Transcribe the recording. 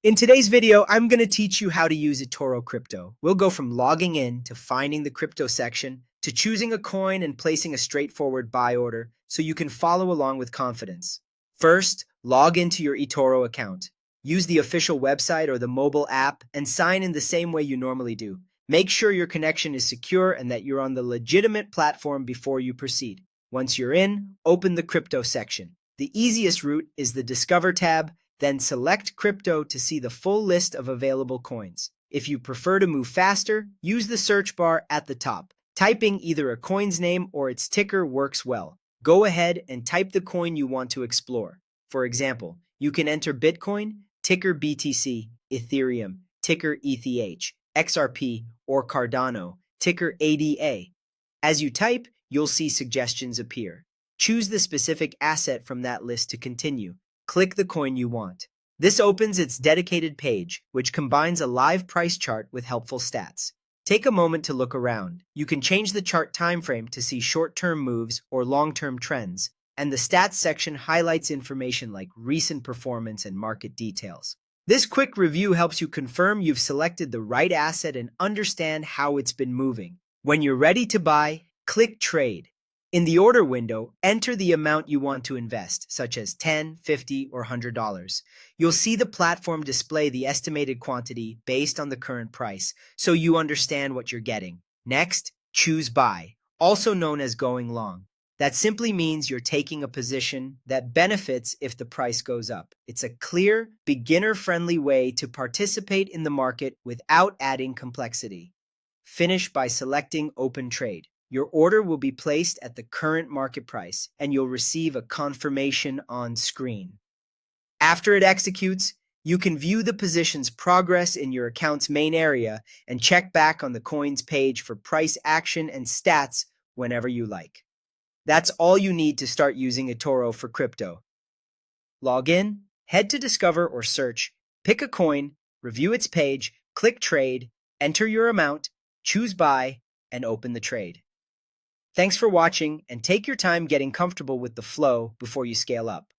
In today's video, I'm going to teach you how to use eToro Crypto. We'll go from logging in to finding the crypto section to choosing a coin and placing a straightforward buy order so you can follow along with confidence. First, log into your eToro account. Use the official website or the mobile app and sign in the same way you normally do. Make sure your connection is secure and that you're on the legitimate platform before you proceed. Once you're in, open the crypto section. The easiest route is the Discover tab. Then select crypto to see the full list of available coins. If you prefer to move faster, use the search bar at the top. Typing either a coin's name or its ticker works well. Go ahead and type the coin you want to explore. For example, you can enter Bitcoin, ticker BTC, Ethereum, ticker ETH, XRP, or Cardano, ticker ADA. As you type, you'll see suggestions appear. Choose the specific asset from that list to continue. Click the coin you want. This opens its dedicated page, which combines a live price chart with helpful stats. Take a moment to look around. You can change the chart timeframe to see short-term moves or long-term trends, and the stats section highlights information like recent performance and market details. This quick review helps you confirm you've selected the right asset and understand how it's been moving. When you're ready to buy, click Trade. In the order window, enter the amount you want to invest, such as $10, $50, or $100. You'll see the platform display the estimated quantity based on the current price, so you understand what you're getting. Next, choose Buy, also known as going long. That simply means you're taking a position that benefits if the price goes up. It's a clear, beginner-friendly way to participate in the market without adding complexity. Finish by selecting Open Trade. Your order will be placed at the current market price, and you'll receive a confirmation on screen. After it executes, you can view the position's progress in your account's main area and check back on the coin's page for price action and stats whenever you like. That's all you need to start using eToro for crypto. Log in, head to Discover or Search, pick a coin, review its page, click Trade, enter your amount, choose Buy, and open the trade. Thanks for watching, and take your time getting comfortable with the flow before you scale up.